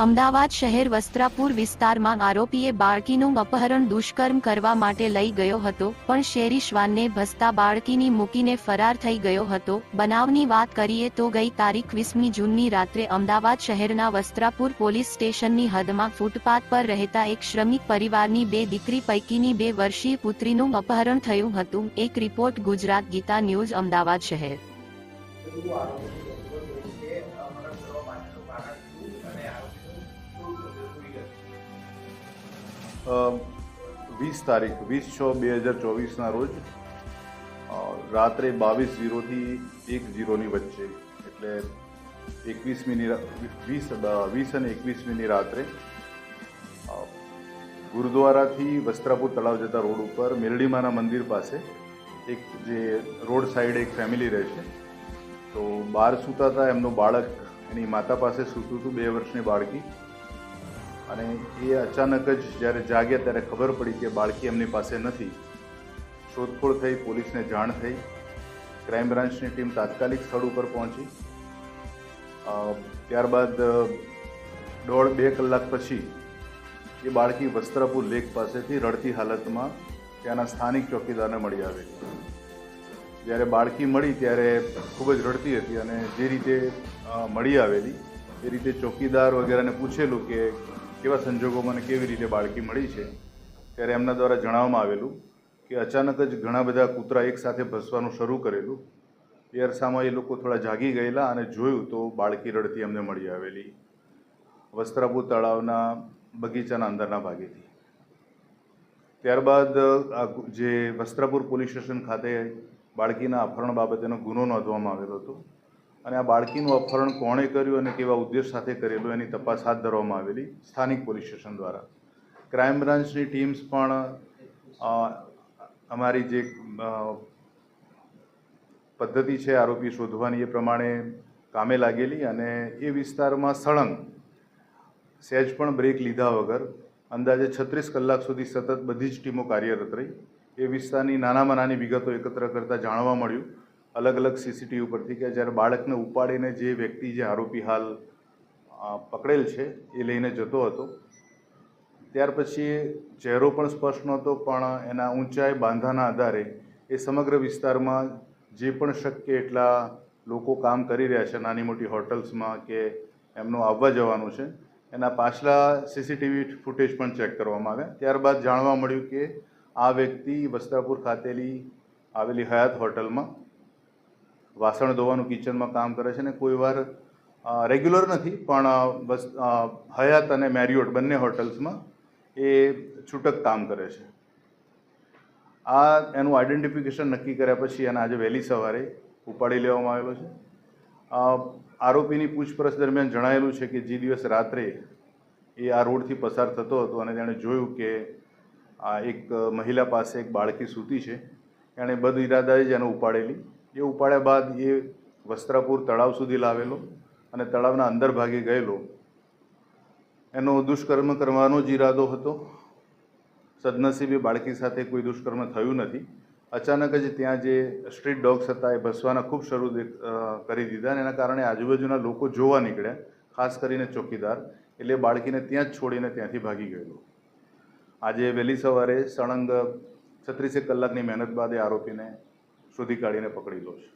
અમદાવાદ શહેર વસ્ત્રાપુર વિસ્તારમાં આરોપીએ બાળકીનું અપહરણ દુષ્કર્મ કરવા માટે લઈ ગયો હતો, પણ શેરી શ્વાનને ભસતા બાળકીની મૂકીને ફરાર થઈ ગયો હતો। બનાવની વાત કરીએ તો ગઈ તારીખ 20મી જૂનની રાત્રે અમદાવાદ શહેરના વસ્ત્રાપુર પોલીસ સ્ટેશનની હદમાં ફૂટપાથ પર રહેતા એક શ્રમિક પરિવારની બે દીકરી પૈકીની 2 વર્ષીય પુત્રીનું અપહરણ થયું હતું। એક રિપોર્ટ ગુજરાત ગીતા ન્યૂઝ અમદાવાદ શહેર। 20 તારીખ 20/6/2024 રોજ રાત્રે 22:00 થી 1:00 વચ્ચે એટલે 20 અને 21મીની રાત્રે ગુરુદ્વારાથી વસ્ત્રાપુર તળાવ જતા રોડ ઉપર મેરડીમાના મંદિર પાસે એક જે રોડ સાઈડ એક ફેમિલી રહે છે, તો બહાર સૂતા હતા। એમનું બાળક એની માતા પાસે સૂતું હતું, 2 વર્ષની બાળકી, અને એ અચાનક જ જ્યારે જાગ્યા ત્યારે ખબર પડી કે બાળકી એમની પાસે નથી। શોધખોળ થઈ, પોલીસને જાણ થઈ, ક્રાઇમ બ્રાન્ચની ટીમ તાત્કાલિક સ્થળ ઉપર પહોંચી। ત્યારબાદ 1.5-2 કલાક પછી એ બાળકી વસ્ત્રાપુર લેક પાસેથી રડતી હાલતમાં ત્યાંના સ્થાનિક ચોકીદારને મળી આવેલી। જ્યારે બાળકી મળી ત્યારે ખૂબ જ રડતી હતી, અને જે રીતે મળી આવેલી એ રીતે ચોકીદાર વગેરેને પૂછેલું કે કેવા સંજોગોમાં અને કેવી રીતે બાળકી મળી છે, ત્યારે એમના દ્વારા જણાવવામાં આવેલું કે અચાનક જ ઘણા બધા કૂતરા એકસાથે ભસવાનું શરૂ કરેલું। એ અરસામાં એ લોકો થોડા જાગી ગયેલા અને જોયું તો બાળકી રડતી એમને મળી આવેલી વસ્ત્રાપુર તળાવના બગીચાના અંદરના ભાગેથી। ત્યારબાદ જે વસ્ત્રાપુર પોલીસ સ્ટેશન ખાતે બાળકીના અપહરણ બાબતેનો ગુનો નોંધવામાં આવેલો હતો, અને આ બાળકીનું અપહરણ કોણે કર્યું અને કેવા ઉદ્દેશ સાથે કરેલું એની તપાસ હાથ ધરવામાં આવેલી સ્થાનિક પોલીસ સ્ટેશન દ્વારા। ક્રાઇમ બ્રાન્ચની ટીમ્સ પણ અમારી જે પદ્ધતિ છે આરોપી શોધવાની એ પ્રમાણે કામે લાગેલી, અને એ વિસ્તારમાં સળંગ સહેજ પણ બ્રેક લીધા વગર અંદાજે 36 કલાક સુધી સતત બધી જ ટીમો કાર્યરત રહી। એ વિસ્તારની નાનામાં નાની વિગતો એકત્ર કરતાં જાણવા મળ્યું અલગ અલગ સીસીટીવી પરથી કે જ્યારે બાળકને ઉપાડીને જે વ્યક્તિ, જે આરોપી હાલ પકડેલ છે, એ લઈને જતો હતો, ત્યાર પછી ચહેરો પણ સ્પષ્ટ નહોતો, પણ એના ઊંચાઈ બાંધાના આધારે એ સમગ્ર વિસ્તારમાં જે પણ શક્ય એટલા લોકો કામ કરી રહ્યા છે નાની મોટી હોટલ્સમાં કે એમનું આવવા જવાનું છે, એના પાછલા સીસીટીવી ફૂટેજ પણ ચેક કરવામાં આવ્યા। ત્યારબાદ જાણવા મળ્યું કે આ વ્યક્તિ વસ્ત્રાપુર ખાતેલી આવેલી હયાત હોટલમાં વાસણ ધોવાનું કિચનમાં કામ કરે છે, અને કોઈ વાર રેગ્યુલર નથી પણ હયાત અને મેરિયોટ બંને હોટલ્સમાં એ છૂટક કામ કરે છે। આ એનું આઈડેન્ટિફિકેશન નક્કી કર્યા પછી એને આજે વહેલી સવારે ઉપાડી લેવામાં આવેલો છે। આરોપીની પૂછપરછ દરમિયાન જણાયેલું છે કે જે દિવસ રાત્રે એ આ રોડથી પસાર થતો હતો અને તેણે જોયું કે આ એક મહિલા પાસે એક બાળકી સૂતી છે, એણે બદ ઇરાદાએ જ એને ઉપાડેલી। એ ઉપાડ્યા બાદ એ વસ્ત્રાપુર તળાવ સુધી લાવેલો અને તળાવના અંદર ભાગે ગયેલો। એનો દુષ્કર્મ કરવાનો જ ઈરાદો હતો। સદનસીબે બાળકી સાથે કોઈ દુષ્કર્મ થયું નથી। અચાનક જ ત્યાં જે સ્ટ્રીટ ડોગ્સ હતા એ ભસવાના ખૂબ શરૂ કરી દીધા, અને એના કારણે આજુબાજુના લોકો જોવા નીકળ્યા, ખાસ કરીને ચોકીદાર, એટલે બાળકીને ત્યાં જ છોડીને ત્યાંથી ભાગી ગયેલો। આજે વહેલી સવારે સળંગ 36 કલાકની મહેનત બાદ એ આરોપીને શોધી કાઢીને પકડી લો છે।